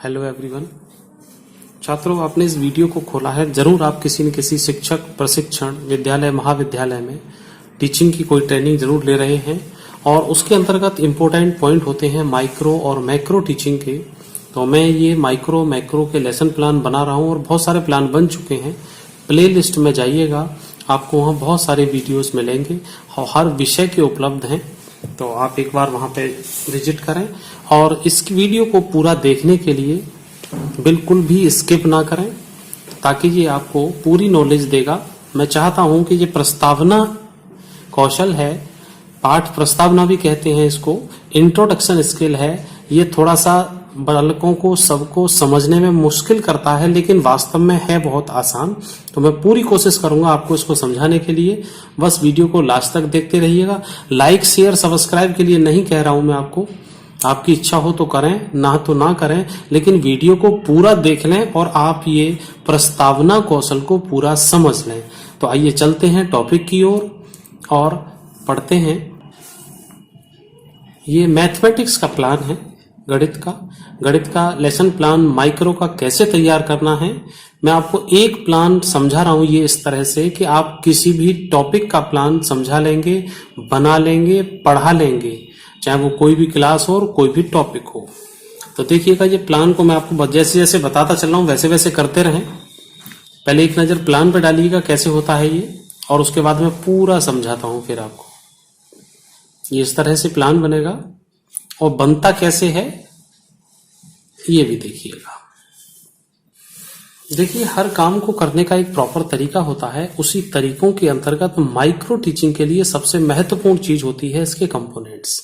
Hello everyone. छात्रों, आपने इस वीडियो को खोला है, जरूर आप किसी न किसी शिक्षक प्रशिक्षण विद्यालय महाविद्यालय में टीचिंग की कोई ट्रेनिंग जरूर ले रहे हैं और उसके अंतर्गत इम्पोर्टेंट पॉइंट होते हैं माइक्रो और मैक्रो टीचिंग के। तो मैं ये माइक्रो मैक्रो के लेसन प्लान बना रहा हूँ और बहुत सारे प्लान बन चुके हैं। प्ले लिस्ट में जाइएगा, आपको वहाँ बहुत सारे वीडियोस मिलेंगे और हर विषय के उपलब्ध हैं। तो आप एक बार वहाँ पे विजिट करें और इस वीडियो को पूरा देखने के लिए बिल्कुल भी स्किप ना करें, ताकि ये आपको पूरी नॉलेज देगा। मैं चाहता हूँ कि ये प्रस्तावना कौशल है, पाठ प्रस्तावना भी कहते हैं इसको, इंट्रोडक्शन स्किल है। ये थोड़ा सा बालकों को सबको समझने में मुश्किल करता है, लेकिन वास्तव में है बहुत आसान। तो मैं पूरी कोशिश करूंगा आपको इसको समझाने के लिए। बस वीडियो को लास्ट तक देखते रहिएगा। लाइक शेयर सब्सक्राइब के लिए नहीं कह रहा हूं मैं आपको, आपकी इच्छा हो तो करें, ना तो ना करें, लेकिन वीडियो को पूरा देख लें और आप ये प्रस्तावना कौशल को पूरा समझ लें। तो आइए चलते हैं टॉपिक की ओर और पढ़ते हैं। ये मैथमेटिक्स का प्लान है, गणित का लेसन प्लान माइक्रो का कैसे तैयार करना है। मैं आपको एक प्लान समझा रहा हूं ये इस तरह से कि आप किसी भी टॉपिक का प्लान समझा लेंगे, बना लेंगे, पढ़ा लेंगे, चाहे वो कोई भी क्लास हो और कोई भी टॉपिक हो। तो देखिएगा, ये प्लान को मैं आपको जैसे जैसे बताता चल रहा हूं वैसे वैसे करते रहें। पहले एक नजर प्लान पर डालिएगा कैसे होता है ये, और उसके बाद मैं पूरा समझाता हूं फिर आपको। ये इस तरह से प्लान बनेगा और बनता कैसे है ये भी देखिएगा। देखिए, हर काम को करने का एक प्रॉपर तरीका होता है। उसी तरीकों के अंतर्गत माइक्रो टीचिंग के लिए सबसे महत्वपूर्ण चीज होती है इसके कंपोनेंट्स,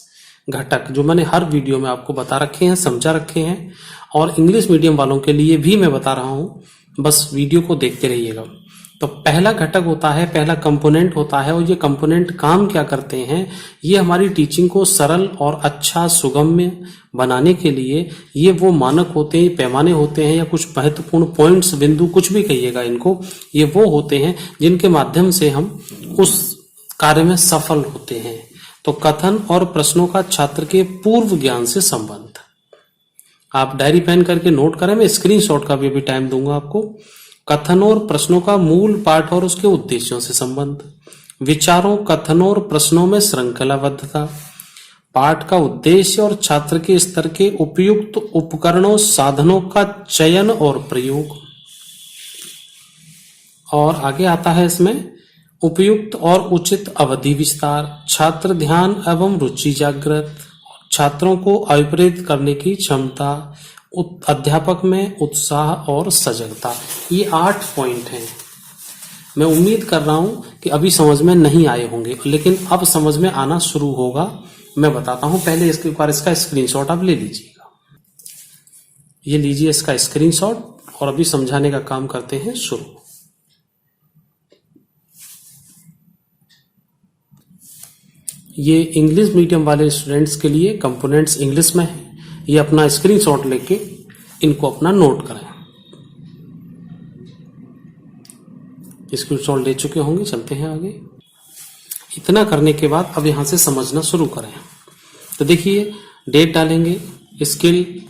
घटक, जो मैंने हर वीडियो में आपको बता रखे हैं, समझा रखे हैं। और इंग्लिश मीडियम वालों के लिए भी मैं बता रहा हूं, बस वीडियो को देखते रहिएगा। तो पहला घटक होता है, पहला कंपोनेंट होता है, और ये कंपोनेंट काम क्या करते हैं, ये हमारी टीचिंग को सरल और अच्छा सुगम्य बनाने के लिए ये वो मानक होते हैं, पैमाने होते हैं, या कुछ महत्वपूर्ण पॉइंट्स, बिंदु, कुछ भी कहिएगा इनको, ये वो होते हैं जिनके माध्यम से हम उस कार्य में सफल होते हैं। तो कथन और प्रश्नों का छात्र के पूर्व ज्ञान से संबंध, आप डायरी पेन करके नोट करें, मैं स्क्रीनशॉट का भी टाइम दूंगा आपको। कथन और प्रश्नों का मूल पाठ और उसके उद्देश्यों से संबंध, विचारों, कथनों और प्रश्नों में श्रृंखलाबद्धता, पाठ का उद्देश्य और छात्र के स्तर के उपयुक्त उपकरणों साधनों का चयन और प्रयोग। और आगे आता है इसमें उपयुक्त और उचित अवधि विस्तार, छात्र ध्यान एवं रुचि जागृत, छात्रों को अभिप्रेरित करने की क्षमता, अध्यापक में उत्साह और सजगता। ये 8 पॉइंट हैं। मैं उम्मीद कर रहा हूं कि अभी समझ में नहीं आए होंगे, लेकिन अब समझ में आना शुरू होगा। मैं बताता हूं, पहले इसके बार इसका स्क्रीनशॉट आप ले लीजिएगा। ये लीजिए इसका स्क्रीनशॉट और अभी समझाने का काम करते हैं शुरू। ये इंग्लिश मीडियम वाले स्टूडेंट्स के लिए कंपोनेंट्स इंग्लिश में है। ये अपना स्क्रीनशॉट लेके इनको अपना नोट करें। स्क्रीनशॉट ले चुके होंगे, चलते हैं आगे। इतना करने के बाद अब यहां से समझना शुरू करें। तो देखिए, डेट डालेंगे, स्किल,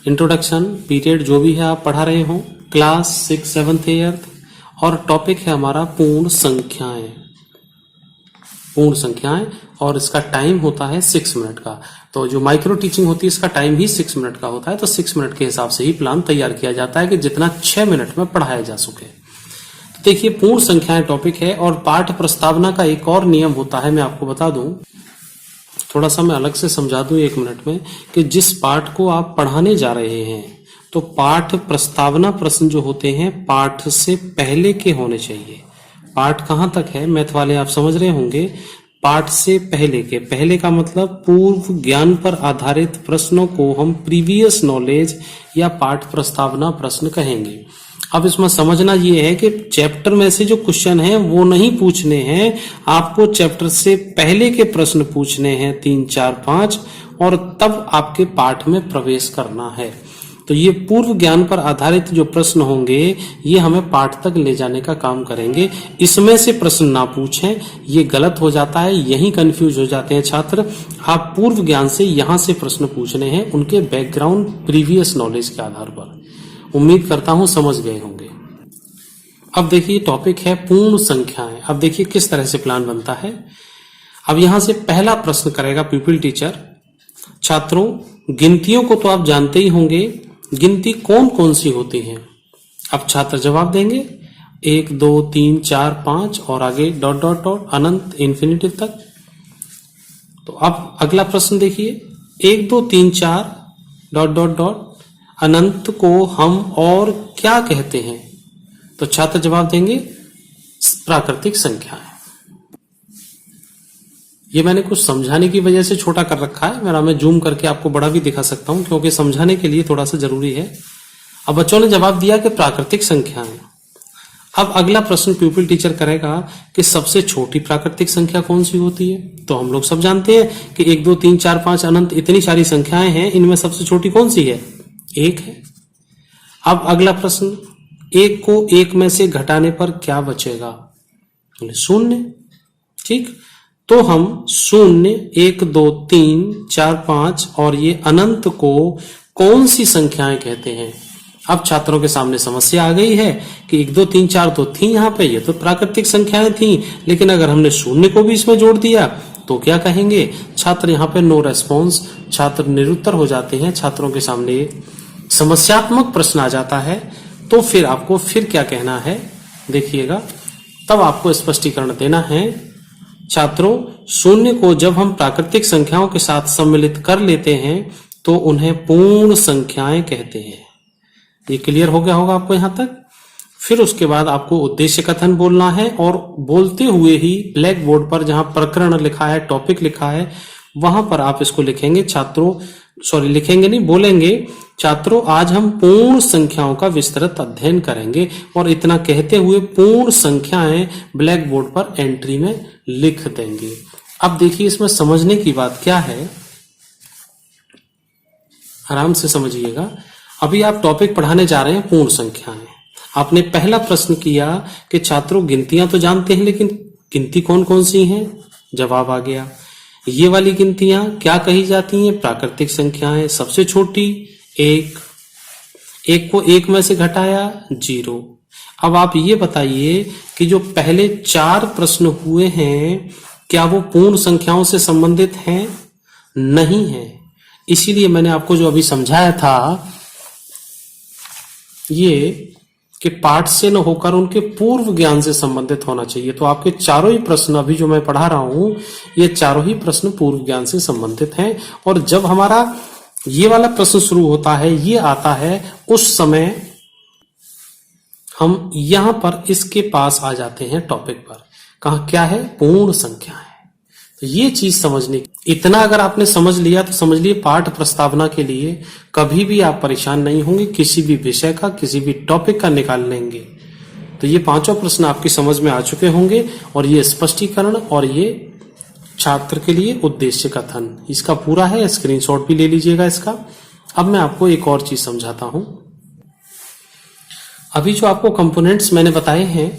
इंट्रोडक्शन, पीरियड जो भी है आप पढ़ा रहे हो, क्लास 6, 7th, 8th, और टॉपिक है हमारा पूर्ण संख्याएं, और इसका टाइम होता है 6 मिनट का। तो जो माइक्रो टीचिंग होती है इसका टाइम ही 6 मिनट का होता है। तो 6 मिनट के हिसाब से ही प्लान तैयार किया जाता है कि जितना 6 मिनट में पढ़ाया जा सके। तो देखिए, पूर्ण संख्याएं टॉपिक है। और पाठ प्रस्तावना का एक और नियम होता है, मैं आपको बता दूं, थोड़ा सा मैं अलग से समझा दूं 1 मिनट में, कि जिस पाठ को आप पढ़ाने जा रहे हैं, तो पाठ प्रस्तावना प्रश्न जो होते हैं पाठ से पहले के होने चाहिए। पाठ कहां तक है, मैथ वाले आप समझ रहे होंगे, पाठ से पहले के, पहले का मतलब पूर्व ज्ञान पर आधारित प्रश्नों को हम प्रीवियस नॉलेज या पाठ प्रस्तावना प्रश्न कहेंगे। अब इसमें समझना ये है कि चैप्टर में से जो क्वेश्चन हैं वो नहीं पूछने हैं, आपको चैप्टर से पहले के प्रश्न पूछने हैं 3, 4, 5, और तब आपके पाठ में प्रवेश करना है। तो ये पूर्व ज्ञान पर आधारित जो प्रश्न होंगे ये हमें पाठ तक ले जाने का काम करेंगे। इसमें से प्रश्न ना पूछें, ये गलत हो जाता है, यही कंफ्यूज हो जाते हैं छात्र। आप पूर्व ज्ञान से यहां से प्रश्न पूछने हैं उनके बैकग्राउंड प्रीवियस नॉलेज के आधार पर। उम्मीद करता हूं समझ गए होंगे। अब देखिए टॉपिक है पूर्ण संख्याएं। अब देखिए किस तरह से प्लान बनता है। अब यहां से पहला प्रश्न करेगा पीपल टीचर। छात्रों, गिनतियों को तो आप जानते ही होंगे, गिनती कौन कौन सी होती हैं? अब छात्र जवाब देंगे 1 2 3 4 5 और आगे डॉट डॉट डॉट अनंत इन्फिनिटिव तक। तो अब अगला प्रश्न देखिए 1 2 3 4 डॉट डॉट डॉट अनंत को हम और क्या कहते हैं? तो छात्र जवाब देंगे प्राकृतिक संख्याएं। ये मैंने कुछ समझाने की वजह से छोटा कर रखा है, मेरा मैं जूम करके आपको बड़ा भी दिखा सकता हूं क्योंकि समझाने के लिए थोड़ा सा जरूरी है। अब बच्चों ने जवाब दिया कि प्राकृतिक संख्याएं। अब अगला प्रश्न प्यूपिल टीचर करेगा कि सबसे छोटी प्राकृतिक संख्या कौन सी होती है? तो हम लोग सब जानते हैं कि 1 2 3 4 5 अनंत इतनी सारी संख्याएं हैं, इनमें सबसे छोटी कौन सी है? 1 है। अब अगला प्रश्न 1 को 1 में से घटाने पर क्या बचेगा? 0। ठीक, तो हम 0 1 2 3 4 5 और ये अनंत को कौन सी संख्याएं कहते हैं? अब छात्रों के सामने समस्या आ गई है कि 1 2 3 4 तो थी यहाँ पे, ये तो प्राकृतिक संख्याएं थी, लेकिन अगर हमने 0 को भी इसमें जोड़ दिया तो क्या कहेंगे? छात्र यहाँ पे नो रेस्पॉन्स, छात्र निरुत्तर हो जाते हैं। छात्रों के सामने समस्यात्मक प्रश्न आ जाता है तो फिर आपको फिर क्या कहना है देखिएगा, तब आपको स्पष्टीकरण देना है। छात्रों, 0 को जब हम प्राकृतिक संख्याओं के साथ सम्मिलित कर लेते हैं तो उन्हें पूर्ण संख्याएं कहते हैं। ये क्लियर हो गया होगा आपको यहां तक। फिर उसके बाद आपको उद्देश्य कथन बोलना है और बोलते हुए ही ब्लैक बोर्ड पर जहां प्रकरण लिखा है, टॉपिक लिखा है, वहां पर आप इसको लिखेंगे। छात्रों, सॉरी लिखेंगे नहीं, बोलेंगे छात्रों आज हम पूर्ण संख्याओं का विस्तृत अध्ययन करेंगे, और इतना कहते हुए पूर्ण संख्याएं ब्लैक बोर्ड पर एंट्री में लिख देंगे। अब देखिए इसमें समझने की बात क्या है, आराम से समझिएगा। अभी आप टॉपिक पढ़ाने जा रहे हैं पूर्ण संख्याएं। आपने पहला प्रश्न किया कि छात्रों गिनतियां तो जानते हैं लेकिन गिनती कौन कौन सी हैं? जवाब आ गया। ये वाली गिनतियां क्या कही जाती हैं? प्राकृतिक संख्याएं। सबसे छोटी 1, 1 को 1 में से घटाया 0। अब आप ये बताइए कि जो पहले 4 प्रश्न हुए हैं क्या वो पूर्ण संख्याओं से संबंधित हैं? नहीं है। इसीलिए मैंने आपको जो अभी समझाया था ये कि पाठ से न होकर उनके पूर्व ज्ञान से संबंधित होना चाहिए। तो आपके चारों ही प्रश्न अभी जो मैं पढ़ा रहा हूं ये चारों ही प्रश्न पूर्व ज्ञान से संबंधित हैं, और जब हमारा ये वाला प्रश्न शुरू होता है, ये आता है, उस समय हम यहां पर इसके पास आ जाते हैं टॉपिक पर। कहा क्या है? पूर्ण संख्या है। तो ये चीज समझने, इतना अगर आपने समझ लिया तो समझ लिए पाठ प्रस्तावना के लिए कभी भी आप परेशान नहीं होंगे। किसी भी विषय का, किसी भी टॉपिक का निकाल लेंगे तो ये 5 प्रश्न आपकी समझ में आ चुके होंगे, और ये स्पष्टीकरण और ये छात्र के लिए उद्देश्य कथन इसका पूरा है। स्क्रीनशॉट भी ले लीजिएगा इसका। अब मैं आपको एक और चीज समझाता हूं। अभी जो आपको कंपोनेंट्स मैंने बताए हैं,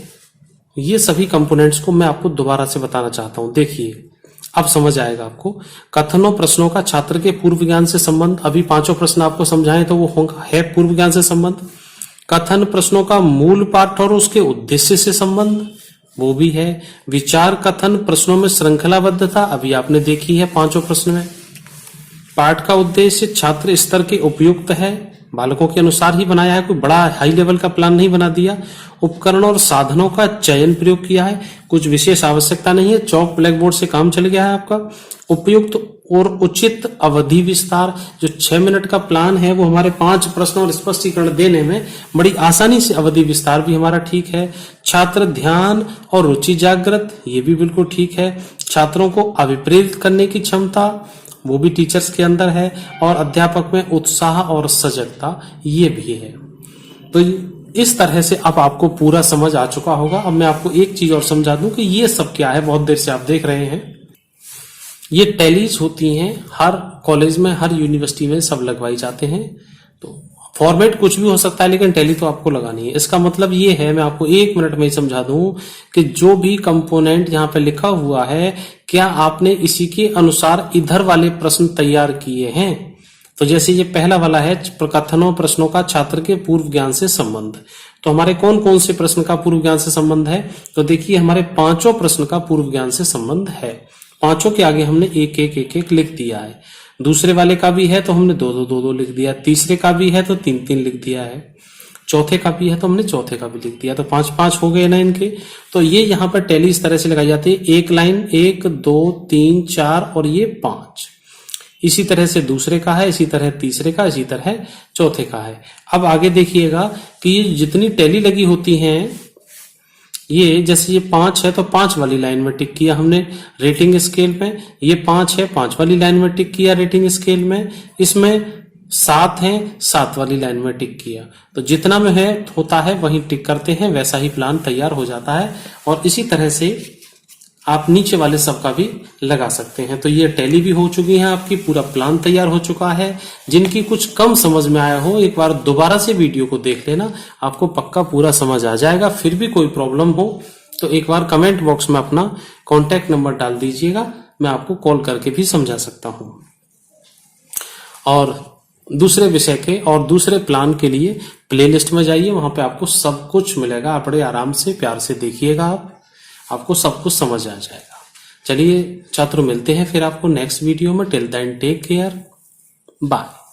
ये सभी कंपोनेंट्स को मैं आपको दोबारा से बताना चाहता हूं। देखिए अब समझ आएगा आपको। कथनों प्रश्नों का छात्र के पूर्व ज्ञान से संबंध, अभी 5 प्रश्न आपको समझाएं तो वो है पूर्व ज्ञान से संबंध। कथन प्रश्नों का मूल पाठ और उसके उद्देश्य से संबंध, वो भी है। विचार कथन प्रश्नों में श्रृंखलाबद्धता, अभी आपने देखी है 5 प्रश्न में। पाठ का उद्देश्य छात्र स्तर के उपयुक्त है, बालकों के अनुसार ही बनाया है, कोई बड़ा हाई लेवल का प्लान नहीं बना दिया। उपकरण और साधनों का चयन प्रयोग किया है, कुछ विशेष आवश्यकता नहीं है, चौक ब्लैक बोर्ड से काम चल गया है आपका। उपयुक्त और उचित अवधि विस्तार, जो 6 मिनट का प्लान है वो हमारे 5 प्रश्न और स्पष्टीकरण देने में बड़ी आसानी से अवधि विस्तार भी हमारा ठीक है। छात्र ध्यान और रुचि जागृत, ये भी बिल्कुल ठीक है। छात्रों को अभिप्रेरित करने की क्षमता, वो भी टीचर्स के अंदर है। और अध्यापक में उत्साह और सजगता, ये भी है। तो इस तरह से अब आपको पूरा समझ आ चुका होगा। अब मैं आपको एक चीज और समझा दूं कि ये सब क्या है। बहुत देर से आप देख रहे हैं ये टैलीज होती हैं, हर कॉलेज में, हर यूनिवर्सिटी में सब लगवाई जाते हैं। तो फॉर्मेट कुछ भी हो सकता है, लेकिन टैली तो आपको लगानी है। इसका मतलब ये है, मैं आपको 1 मिनट में ही समझा दूं कि जो भी कंपोनेंट यहाँ पे लिखा हुआ है, क्या आपने इसी के अनुसार इधर वाले प्रश्न तैयार किए हैं। तो जैसे ये पहला वाला है, कथनों प्रश्नों का छात्र के पूर्व ज्ञान से संबंध। तो हमारे कौन कौन से प्रश्न का पूर्व ज्ञान से संबंध है, तो देखिए हमारे 5 प्रश्न का पूर्व ज्ञान से संबंध है। 5 के आगे हमने एक एक लिख दिया है। दूसरे वाले का भी है तो हमने 2 लिख दिया। तीसरे का भी है तो 3 लिख दिया है। चौथे का भी है तो हमने चौथे का भी लिख दिया। तो 5 हो गए ना इनके। तो ये यहाँ पर टैली इस तरह से लगाई जाती है, एक लाइन 1 2 3 4 और ये 5। इसी तरह से दूसरे का है, इसी तरह तीसरे का, इसी तरह चौथे का है। अब आगे देखिएगा कि जितनी टैली लगी होती हैं, ये जैसे ये 5 है तो 5 वाली लाइन में टिक किया हमने रेटिंग स्केल में। ये 5 है, 5 वाली लाइन में टिक किया रेटिंग स्केल में। इसमें 7 है, 7 वाली लाइन में टिक किया। तो जितना में है होता है वहीं टिक करते हैं, वैसा ही प्लान तैयार हो जाता है। और इसी तरह से आप नीचे वाले सब का भी लगा सकते हैं। तो ये टैली भी हो चुकी है आपकी, पूरा प्लान तैयार हो चुका है। जिनकी कुछ कम समझ में आया हो, एक बार दोबारा से वीडियो को देख लेना, आपको पक्का पूरा समझ आ जाएगा। फिर भी कोई प्रॉब्लम हो तो एक बार कमेंट बॉक्स में अपना कॉन्टैक्ट नंबर डाल दीजिएगा, मैं आपको कॉल करके भी समझा सकता हूं। और दूसरे विषय के और दूसरे प्लान के लिए प्लेलिस्ट में जाइए, वहां पे आपको सब कुछ मिलेगा। आप बड़े आराम से प्यार से देखिएगा, आपको सब कुछ समझ आ जाएगा। चलिए छात्रों, मिलते हैं फिर आपको नेक्स्ट वीडियो में। Till then take care, bye.